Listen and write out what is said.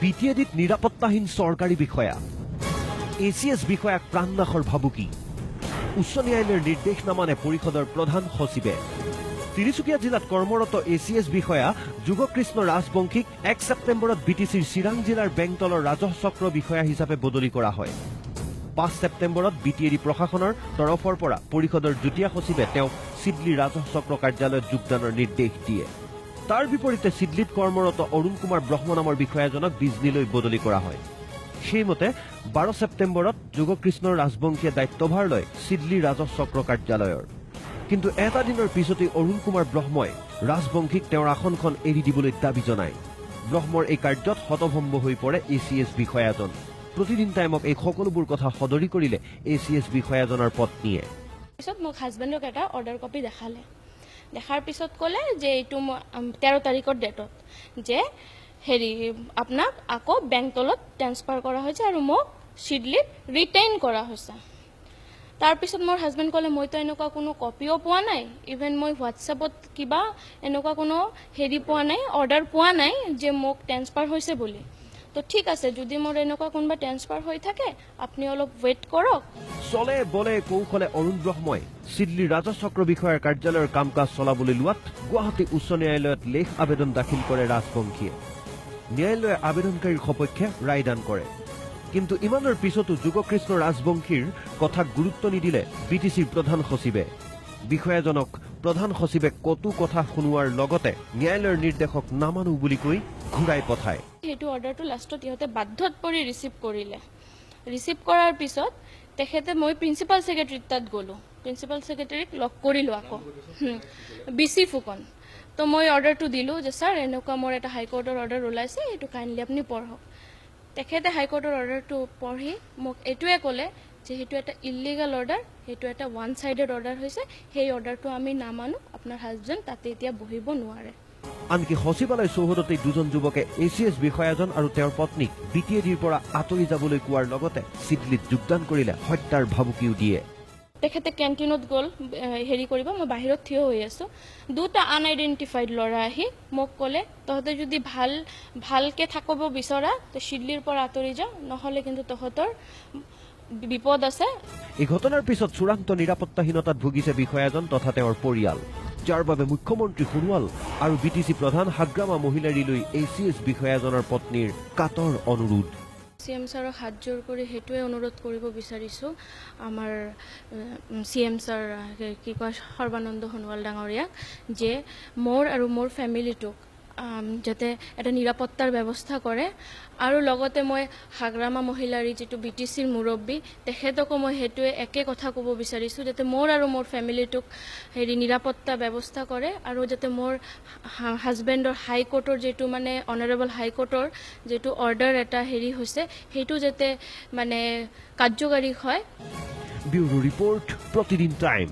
BTADত নিৰাপত্তাহীন চৰকাৰী বিষয়া ACS বিষয়াক প্ৰাণনাশৰ ভাবুকি উচ্চ ন্যায়ালয়ৰ নিৰ্দেশ নামানে পৰিষদৰ প্ৰধান সচিবে তিনিচুকীয়া জিলাত কৰ্মৰত ACS বিষয়া যুগকৃষ্ণ ৰাজবংশীক 1 ছেপ্টেম্বৰত BTCৰ চিৰাং জিলাৰ বেংতলৰ ৰাজহ চক্ৰ বিষয়া হিচাপে বদলি কৰা হয় 5 ছেপ্টেম্বৰত BTAD প্ৰশাসনৰ তৰফৰ পৰা পৰিষদৰ যুটীয়া সচিবে তেওঁক সিডলি ৰাজহ চক্ৰ কাৰ্যালয়ত যোগদানৰ নিৰ্দেশ দিয়ে তাৰ বিপৰীতে সিডলিত কৰ্মৰত অৰুণ কুমাৰ ব্ৰহ্ম নামৰ বিষয়াজনক বিজনীলৈ বদলি কৰা হয় সেইমতে 12 ছেপ্টেম্বৰত যুগকৃষ্ণ ৰাজবংশীয়ে দায়িত্বভাৰ লয় সিডলি ৰাজহ চক্ৰ কাৰ্যালয়ৰ কিন্তু এটা দিনৰ পিছতে অৰুণ কুমাৰ ব্ৰহ্মই ৰাজবংশীক তেওঁৰ আসনখন এৰি দিবলৈ দাবী জনায় ব্ৰহ্মৰ এই কাৰ্যত হতভম্ব হৈ পৰে ACS বিষয়াজন প্ৰতিদিন টাইমক এই সকলোবোৰ কথা সদৰি কৰিলে ACS বিষয়াজনৰ পত্নীয়ে পিছত মোক হাজবেণ্ডক এটা অৰ্ডাৰ কপি দেখালে দেখাৰ পিছত ক'লে যে এইটো 13 তাৰিখৰ ডেটত যে হেৰি আপোনাক আকৌ বেংকলত ট্ৰান্সফাৰ কৰা হৈছে আৰু মোক সিডলিত ৰিটেইন কৰা হৈছে তাৰ পিছত মোৰ হাজবেণ্ড ক'লে মইতো এনেকুৱা কোনো কপিও পোৱা নাই ইভেন মই হোৱাটছএপত কিবা এনেকুৱা কোনো হেৰি পোৱা নাই অৰ্ডাৰ পোৱা নাই যে মোক ট্ৰান্সফাৰ হৈছে বুলি তো ঠিক আছে যদি মোৰ এনেকুৱা কোনোবা ট্ৰান্সফাৰ হৈ থাকে আপুনি অলপ ৱেইট কৰক চলে বলে কৌশলে অৰুণ ব্ৰহ্মই সিডলি ৰাজহ চক্ৰ বিষয়াৰ কাৰ্যালয়ৰ কাম কাজ চলাবলৈ লোৱাত গুৱাহাটী উচ্চ ন্যায়ালয়ত লেখ আবেদন দাখিল কৰে ৰাজবংশীয়ে ন্যায়ালয়ে আবেদনকাৰীৰ সপক্ষে ৰায়দান কৰে কিন্তু ইমানৰ পিছতো যুগকৃষ্ণ ৰাজবংশীৰ কথাক গুৰুত্ব নিদিলে BTCৰ প্ৰধান সচিবে বিষয়াজনক প্ৰধান সচিবে কটু কথা শুনোৱাৰ লগতে ন্যায়ালয়ৰ নিৰ্দেশক নামানো বুলি কৈ ঘূৰাই পঠায় হেতু অৰ্ডাৰটো লাষ্টত ইহঁতে বাধ্যত পৰি ৰিচিভ কৰিলে ৰিচিভ কৰাৰ পিছত তেখেতে মই প্ৰিন্সিপাল সেক্ৰেটাৰীৰ তাত গ'লো প্ৰিন্সিপাল সেক্ৰেটাৰীক লগ কৰিলো আকৌ BC ফুকন তো মই অৰ্ডাৰটো দিলো যে স্যাৰ এনেকুৱা মোৰ এটা হাইকোৰ্টৰ অৰ্ডাৰ ওলাইছে এটো কাইন্ডলি আপুনি পঢ়ক তেখেতে হাইকোৰ্টৰ অৰ্ডাৰটো পঢ়ি মোক এটোৱে ক'লে যে হেতু এটা ইলিগাল অৰ্ডাৰ হেতু এটা ওৱান সাইডেড অৰ্ডাৰ হৈছে সেই অৰ্ডাৰটো আমি নামানো আপোনাৰ হাজবেণ্ড তাতে এতিয়া বহিব নোৱাৰে আনকি সচিবালয় চৌহদতে দুজন যুৱকে ACS বিষয়াজন আৰু তেওঁৰ পত্নীক BTADৰ পৰা আঁতৰি যাবলৈ কোৱাৰ লগতে সিডলিত যোগদান কৰিলে হত্যাৰ ভাবুকিও দিয়ে তেখেতে কেণ্টিনত গ'ল হেৰি কৰিব মই বাহিৰত থিয় হৈ আছো দুটা আনআইডেন্টিফাইড ল'ৰা আহি মোক ক'লে তহঁতে যদি ভালকে থাকিব বিচৰা তো সিডলিৰ পৰা আঁতৰি যা নহ'লে কিন্তু তহঁতৰ বিপদ আছে এই ঘটনাৰ পিছত চূড়ান্ত নিৰাপত্তাহীনতাত ভুগিছে বিষয়াজন তথা তেওঁৰ পৰিয়াল যাৰ বাবে মুখ্যমন্ত্ৰী সোণোৱাল আৰু BTC প্ৰধান হাগ্ৰামা মহিলাৰীলৈ ACS বিষয়াজনৰ পত্নীৰ কাতৰ অনুৰোধ CM ছাৰক হাত জোৰ কৰি হেতুৱে অনুৰোধ কৰিব বিচাৰিছো আমাৰ CM ছাৰ কি কয় সৰ্বানন্দ সোণোৱাল ডাঙৰীয়াক যে মোৰ আৰু মোৰ ফ্যামিলিটোক যাতে এটা নিৰাপত্তাৰ ব্যৱস্থা কৰে আৰু লগতে মই হাগ্ৰামা মহিলাৰী যেটো BTCৰ মুৰব্বী তেখেতকো মই হেতুৱে একে কথা ক'ব বিচাৰিছো যাতে মোৰ আৰু মোৰ ফ্যামিলিটোক হেৰি নিৰাপত্তা ব্যৱস্থা কৰে আৰু যাতে মোৰ হাজবেণ্ডৰ হাইকোৰ্টৰ যেটো মানে অনাৰেবল হাইকোৰ্টৰ যেটো অৰ্ডাৰ এটা হেৰি হৈছে হেতু যাতে মানে কাৰ্যকাৰী হয় ব্যুৰো ৰিপোৰ্ট প্ৰতিদিন টাইম